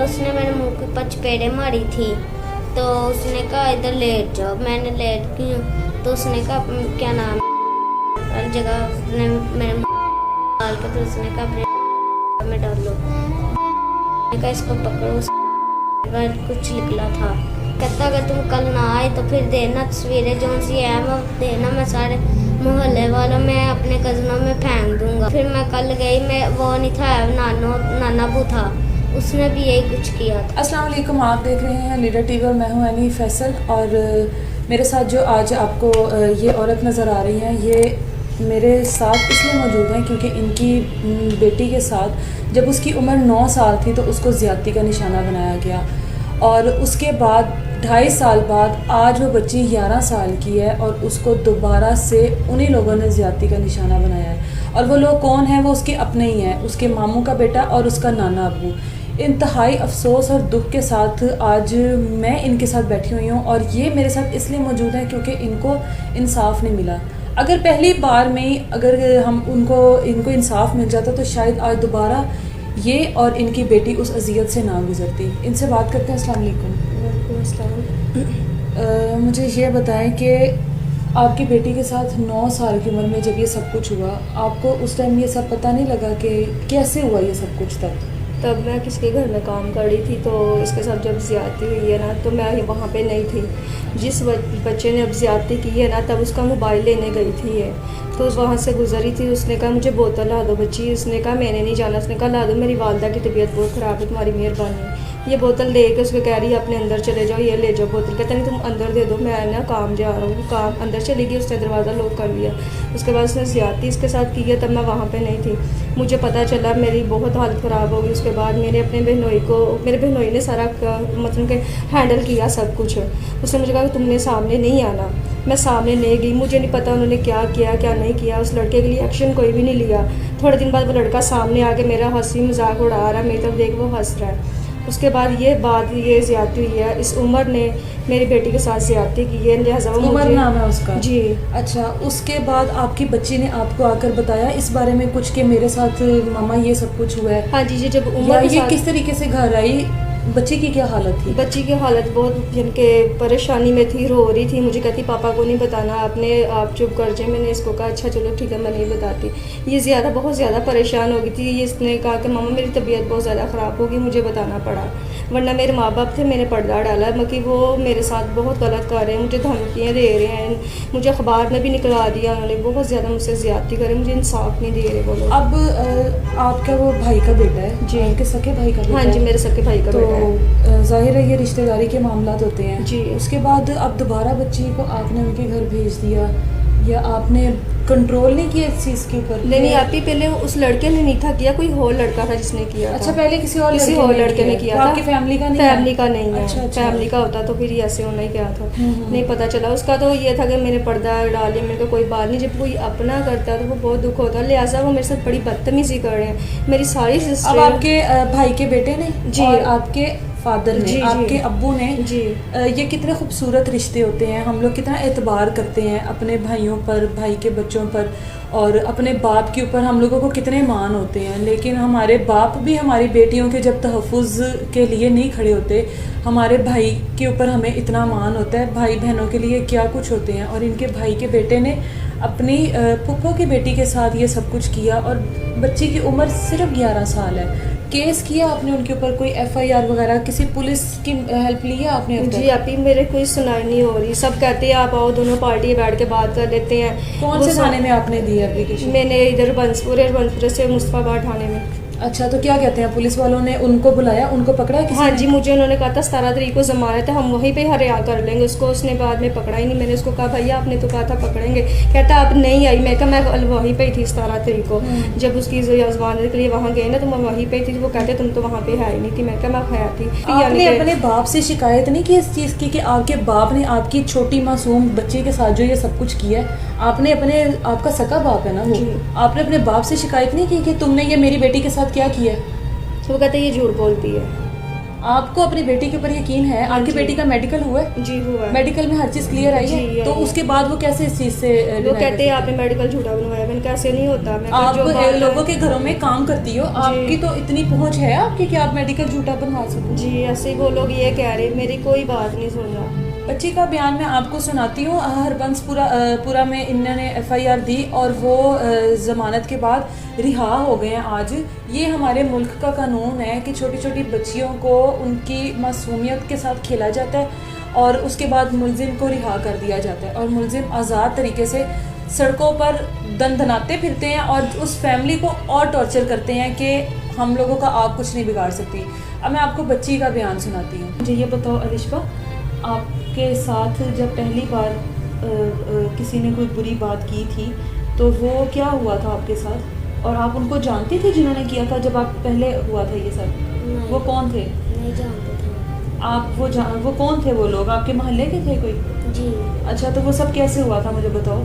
उसने मेरे मुंह के ऊपर चपेड़े मारी थी। तो उसने कहा इधर लेट जाओ, मैंने लेट की तो उसने कहा क्या नाम हर जगह उसने मेरे मुंह डाल के तो उसने कहा अपने में डालो। मैंने कहा इसको पकड़ो, कुछ निकला था। कहता अगर तुम कल ना आए तो फिर देना तस्वीरें जो सी है वो देना, मैं सारे मोहल्ले वालों में अपने कज़नों में फेंक दूंगा। फिर मैं कल गई, मैं वो नहीं था नाना बू था, उसने भी यही कुछ किया था। अस्सलाम वालेकुम, आप देख रहे हैं लीडर टीवी और मैं हूं एनी फैसल। और मेरे साथ जो आज आपको ये औरत नज़र आ रही हैं, ये मेरे साथ इसलिए मौजूद हैं क्योंकि इनकी बेटी के साथ जब उसकी उम्र 9 साल थी तो उसको ज़्यादती का निशाना बनाया गया और उसके बाद 2.5 साल बाद आज वो बच्ची 11 साल की है और उसको दोबारा से उन्हीं लोगों ने ज़्यादती का निशाना बनाया है। और वो लोग कौन हैं? वो उसके अपने ही हैं, उसके मामू का बेटा और उसका नाना अबू। इंतहाई अफसोस और दुख के साथ आज मैं इनके साथ बैठी हुई हूँ और ये मेरे साथ इसलिए मौजूद हैं क्योंकि इनको इंसाफ नहीं मिला। अगर पहली बार में अगर हम इनको इंसाफ मिल जाता तो शायद आज दोबारा ये और इनकी बेटी उस अजियत से ना गुजरती। इनसे बात करते हैं। अस्सलाम वालेकुम। मुझे ये बताएं कि आपकी बेटी के साथ 9 साल की उम्र में जब ये सब कुछ हुआ, आपको उस टाइम ये सब पता नहीं लगा कि कैसे हुआ ये सब कुछ? तब मैं किसी के घर में काम कर रही थी तो इसके साथ जब ज़्यादती हुई है ना तो मैं वहाँ पे नहीं थी। जिस बच्चे ने अब ज़्यादती की है ना तब उसका मोबाइल लेने गई थी ये, तो वहाँ से गुजरी थी। उसने कहा मुझे बोतल ला दो बच्ची, उसने कहा मैंने नहीं जाना। उसने कहा ला दो, मेरी वालदा की तबीयत बहुत ख़राब है, तुम्हारी मेहरबानी। ये बोतल दे के उसको कह रही है अपने अंदर चले जाओ, ये ले जाओ बोतल। कहता नहीं तुम अंदर दे दो, मैं ना काम जा रहा हूँ। काम अंदर चली गई, उसने दरवाज़ा लॉक कर लिया। उसके बाद उसने ज़्यादती इसके साथ की है, तब मैं वहाँ पे नहीं थी। मुझे पता चला, मेरी बहुत हालत ख़राब हो गई। उसके बाद मेरे बहनोई ने सारा मतलब कि हैंडल किया सब कुछ। उसने मुझे कहा कि तुमने सामने नहीं आना। मैं सामने नहीं गई, मुझे नहीं पता उन्होंने क्या किया क्या नहीं किया। उस लड़के के लिए एक्शन कोई भी नहीं लिया। थोड़े दिन बाद वो लड़का सामने आके मेरा हंसी मजाक उड़ा रहा है, मेरी तरफ देख वो हंस रहा है। उसके बाद ये ज़्यादती हुई है, इस उमर ने मेरी बेटी के साथ ज़्यादती की है। लिहाजा उमर नाम है उसका? जी। अच्छा, उसके बाद आपकी बच्ची ने आपको आकर बताया इस बारे में कुछ कि मेरे साथ मामा ये सब कुछ हुआ है? हाँ जी। जब उमर ये किस तरीके से घर आई? बच्ची की क्या हालत थी? बच्ची की हालत बहुत जिनके परेशानी में थी, रो रही थी। मुझे कहती पापा को नहीं बताना, आप चुप कर जाए। मैंने इसको कहा अच्छा चलो ठीक है मैं नहीं बताती। ये बहुत ज़्यादा परेशान हो गई थी। ये इसने कहा कि मामा मेरी तबीयत बहुत ज़्यादा ख़राब होगी, मुझे बताना पड़ा, वरना मेरे माँ बाप थे, मैंने पर्दा डाला। मगर वो मेरे साथ बहुत गलत कर रहे हैं, मुझे धमकियाँ दे रहे हैं, मुझे अखबार में भी निकला दिया उन्होंने। बहुत ज़्यादा मुझसे ज़्यादती करे, मुझे इंसाफ नहीं दे रहे वो लोग। अब आपका वो भाई का बेटा है? जी। आपके सके भाई का बेटा? हाँ जी, मेरे सके भाई का बेटा है। जाहिर है ये रिश्तेदारी के मामला होते हैं जी। उसके बाद अब दोबारा बच्ची को आपने उनके घर भेज दिया या आपने कंट्रोल नहीं किया इस चीज़ के ऊपर? नहीं, आप ही पहले उस लड़के ने नहीं था किया, कोई और लड़का था जिसने किया। अच्छा, पहले किसी और लड़के ने किया था। आपकी फैमिली का नहीं? फैमिली का नहीं है। अच्छा। फैमिली का होता तो फिर ऐसे होना ही क्या था। नहीं पता चला। उसका तो ये था कि मैंने पर्दा डाल लिया, मेरे को कोई बात नहीं। जब कोई अपना करता है तो वो बहुत दुख होता है, लिहाजा वो मेरे साथ बड़ी बदतमीजी कर रहे हैं। मेरी सारी सिस्टर। अब आपके भाई के बेटे ने जी और आपके फादर ने, जी, आपके अब्बू ने, जी, ये कितने खूबसूरत रिश्ते होते हैं। हम लोग कितना एतबार करते हैं अपने भाइयों पर, भाई के बच्चों पर, और अपने बाप के ऊपर हम लोगों को कितने मान होते हैं। लेकिन हमारे बाप भी हमारी बेटियों के जब तहफ़्फ़ुज़ के लिए नहीं खड़े होते, हमारे भाई के ऊपर हमें इतना मान होता है। भाई बहनों के लिए क्या कुछ होते हैं। और इनके भाई के बेटे ने अपनी फूफो की बेटी के साथ ये सब कुछ किया और बच्ची की उम्र सिर्फ 11 साल है। केस किया आपने उनके ऊपर? कोई FIR वगैरह किसी पुलिस की हेल्प ली है आपने? जी अभी मेरे कोई सुनाई नहीं हो रही। सब कहते हैं आप आओ, दोनों पार्टी बैठ के बात कर लेते हैं। कौन से थाने में आपने दी है एप्लीकेशन? मैंने इधर बंसपुर से मुस्तफाबाद थाने में। अच्छा, तो क्या कहते हैं पुलिस वालों ने? उनको बुलाया, उनको पकड़ा किसी हाँ ने? जी, मुझे उन्होंने कहा था 17 तारीख को जमानत है, हम वहीं पे हरिया कर लेंगे उसको। उसने बाद में पकड़ा ही नहीं। मैंने उसको कहा भैया आपने तो कहा था पकड़ेंगे, कहता आप नहीं आई। मैं कहा मैं वहीं पे ही थी 17 तारीख को। जब उसकी जमानत के लिए वहाँ गए ना तो मैं वहीं पे थी। वो कहते तुम तो वहाँ पे है ही नहीं थी। मैं कहा मैं है थी। आपने अपने बाप से शिकायत नहीं की इस चीज़ की कि आपके बाप ने आपकी छोटी मासूम बच्चे के साथ जो ये सब कुछ किया है? आपने आपका सका बाप है ना वो, आपने अपने बाप से शिकायत नहीं की कि तुमने ये मेरी बेटी के साथ क्या किया है? तो वो कहते ये झूठ बोलती है। आपको अपनी बेटी के ऊपर यकीन है? आपकी जी। बेटी का मेडिकल हुआ है? जी हुआ है। मेडिकल में हर चीज़ क्लियर आई जी, है? आई तो है। उसके बाद वो कैसे इस चीज़ से वो deny कहते हैं कर आपने मेडिकल झूठा बनवाया। मैंने कहा ऐसे नहीं होता। मैं कहा, आप जो बात है- लोगों के घरों में काम करती हो, आपकी तो इतनी पहुंच है आपकी कि आप मेडिकल झूठा बनवा सको? जी ऐसे वो लोग ये कह रहे, मेरी कोई बात नहीं सुन रहा। बच्ची का बयान मैं आपको सुनाती हूँ। हरबंसपुरा में इन्होंने एफआईआर दी और वो ज़मानत के बाद रिहा हो गए हैं आज। ये हमारे मुल्क का कानून है कि छोटी छोटी बच्चियों को उनकी मासूमियत के साथ खेला जाता है और उसके बाद मुलजिम को रिहा कर दिया जाता है और मुलजिम आज़ाद तरीके से सड़कों पर दनदनाते फिरते हैं और उस फैमिली को और टॉर्चर करते हैं कि हम लोगों का आप कुछ नहीं बिगाड़ सकती। अब मैं आपको बच्ची का बयान सुनाती हूँ। मुझे ये बताओ अलिशबा, आपके साथ जब पहली बार किसी ने कोई बुरी बात की थी तो वो क्या हुआ था आपके साथ, और आप उनको जानती थी जिन्होंने किया था जब आप पहले हुआ था ये सब? नहीं, वो कौन थे? नहीं जानते थे। आप वो कौन थे? वो लोग आपके मोहल्ले के थे कोई? जी अच्छा, तो वो सब कैसे हुआ था मुझे बताओ।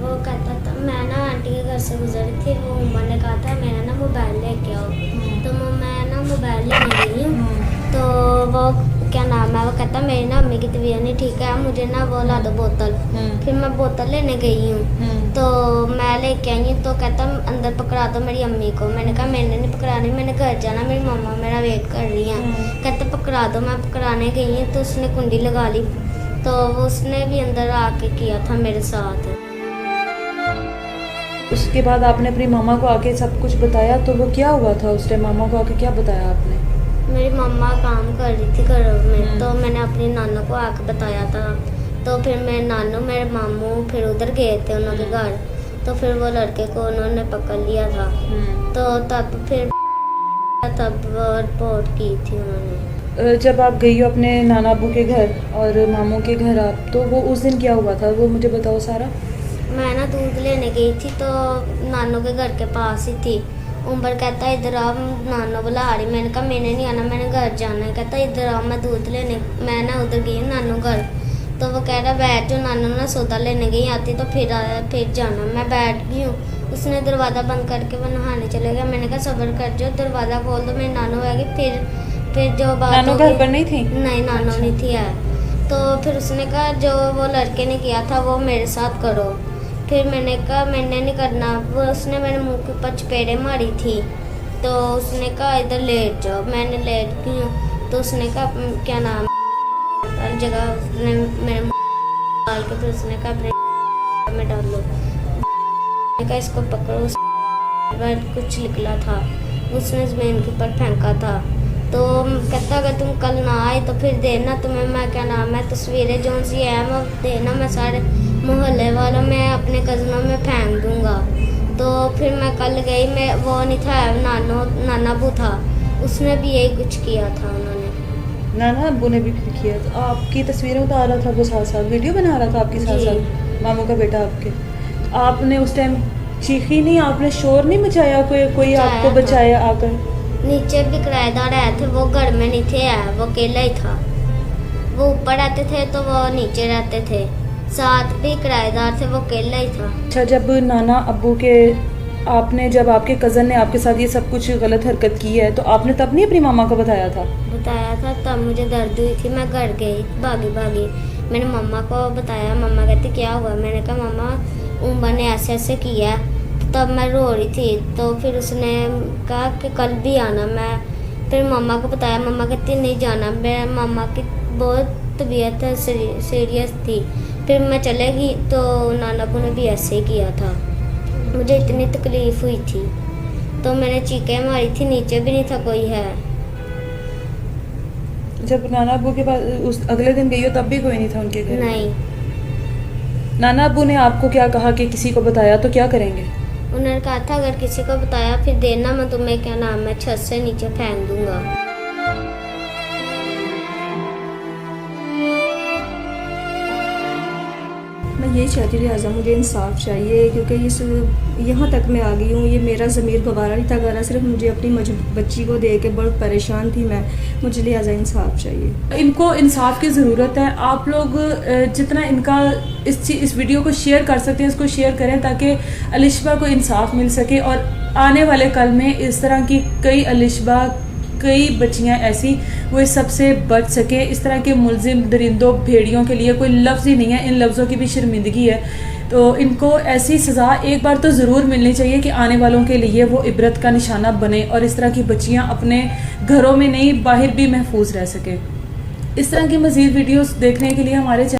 वो कहता था, मैं ना आंटी के घर से गुजरी थी, वो उम्मा ने कहा था मेरा ना मोबाइल लेके आओ, तो मैं ना मोबाइल लेने गई हूँ। तो वो क्या नाम है, वो कहता मेरी ना अम्मी की तबीयत नहीं ठीक है, मुझे ना वो ला दो बोतल। फिर मैं बोतल लेने गई हूँ, तो मैं लेके आई हूँ, तो कहता अंदर पकड़ा दो मेरी अम्मी को। मैंने कहा मैंने नहीं पकड़ानी, मैंने घर जाना, मेरी मम्मा मेरा वेट कर रही है। कहता पकड़ा दो। मैं पकड़ाने गई हूँ तो उसने कुंडी लगा ली, तो उसने भी अंदर आके किया था मेरे साथ। उसके बाद आपने अपनी मामा को आके सब कुछ बताया, तो वो क्या हुआ था उस टाइम? मामा को आके क्या बताया आपने? मेरी मम्मा काम कर रही थी घर में, तो मैंने अपनी नानू को आके बताया था। तो फिर मेरे नानू मेरे मामू फिर उधर गए थे उन्होंने घर, तो फिर वो लड़के को उन्होंने पकड़ लिया था। तो तब वो रिपोर्ट की थी उन्होंने। जब आप गई हो अपने नाना अबू के घर और मामू के घर आप, तो वो उस दिन क्या हुआ था वो मुझे बताओ सारा। मैं ना दूध लेने गई थी, तो नानू के घर के पास ही थी। उम्र कहता इधर आओ, नानू बुला रही। मैंने कहा मैंने नहीं आना, मैंने घर जाना है। कहता इधर आओ, मैं दूध लेने। मैं ना उधर गई हूँ नानू घर, तो वो कह रहा बैठ जो, नानू ना सौदा लेने गई, आती तो फिर जाना। मैं बैठ गई हूँ, उसने दरवाज़ा बंद करके वो नहाने चले गया। मैंने कहा सब्र कर जो, दरवाज़ा खोल दो, मेरी नानू आएगी। फिर जो बात नानू होगी- घर पर नहीं थी? नहीं, नानू अच्छा। नहीं थी है। तो फिर उसने कहा जो वो लड़के ने किया था वो मेरे साथ करो। फिर मैंने कहा मैंने नहीं करना। वो उसने मेरे मुंह के ऊपर चपेड़े मारी थी, तो उसने कहा इधर लेट जाओ। मैंने लेट गई हूँ, तो उसने कहा क्या नाम हर जगह उसने मेरे मुंह डाल के, फिर उसने कहा अपने में डाल लो। मैंने कहा इसको पकड़ो। कुछ निकला था, उसने ज़मीन के ऊपर फेंका था। तो कहता अगर तुम कल ना आए तो फिर देना तुम्हें मैं क्या नाम है तस्वीरें जो सी है मैं देना, मैं सारे मोहल्ले वालों में अपने कज़नों में फेंक दूंगा। तो फिर मैं कल गई, मैं वो नहीं था, नाना अबू था, उसने भी यही कुछ किया था। उन्होंने नाना अब्बू ने भी किया। तो आपकी तस्वीरें उतार रहा था वो साथ साथ, वीडियो बना रहा था आपके साथ जी। साथ, मामू का बेटा आपके। आपने उस टाइम चीखी नहीं, आपने शोर नहीं मचाया? कोई आपको था। बचाया आकर? नीचे भी किराएदार आए थे, वो घर में नहीं थे आए, वो अकेला ही था। वो ऊपर रहते थे तो वो नीचे रहते थे, साथ भी किराएदार थे, वो अकेला ही था। अच्छा, जब नाना अब्बू के जब आपके कज़न ने आपके साथ ये सब कुछ गलत हरकत की है, तो आपने तब नहीं अपनी मामा को बताया था? बताया था, तब मुझे दर्द हुई थी, मैं घर गई भागी। मैंने मम्मा को बताया, मम्मा कहती क्या हुआ? मैंने कहा मम्मा उम्र ने ऐसे ऐसे किया। तब मैं रो रही थी, तो फिर उसने कहा कि कल भी आना। मैं फिर मम्मा को बताया, मम्मा कहती नहीं जाना। मेरे मम्मा की बहुत तबीयत सीरियस थी। फिर मैं चलेगी तो नाना अब्बू ने भी ऐसे ही किया था। मुझे इतनी तकलीफ़ हुई थी, तो मैंने चीखें मारी थी, नीचे भी नहीं था कोई है। जब नाना अब्बू के पास उस अगले दिन गई हो तब भी कोई नहीं था उनके घर? नहीं। नाना अब्बू ने आपको क्या कहा कि किसी को बताया तो क्या करेंगे? उन्होंने कहा था अगर किसी को बताया फिर देना, मैं तुम्हें क्या नाम है छत से नीचे फेंक दूंगा। मैं यही चाहती थी लिहाजा मुझे इंसाफ चाहिए, क्योंकि यहाँ तक मैं आ गई हूँ, ये मेरा ज़मीर गवारा नहीं था करा, सिर्फ मुझे अपनी बच्ची को दे के बहुत परेशान थी मैं। मुझे लिहाजा इंसाफ चाहिए। इनको इंसाफ की ज़रूरत है। आप लोग जितना इनका इस वीडियो को शेयर कर सकते हैं इसको शेयर करें, ताकि अलिशबा को इंसाफ मिल सके और आने वाले कल में इस तरह की कई अलिशबा कई बच्चियां ऐसी वो इस सब से बच सके। इस तरह के मुलजिम दरिंदों भेड़ियों के लिए कोई लफ्ज़ ही नहीं है, इन लफ्ज़ों की भी शर्मिंदगी है। तो इनको ऐसी सज़ा एक बार तो ज़रूर मिलनी चाहिए कि आने वालों के लिए वो इबरत का निशाना बने और इस तरह की बच्चियां अपने घरों में नहीं बाहर भी महफूज रह सके। इस तरह की मज़ीद वीडियोस देखने के लिए हमारे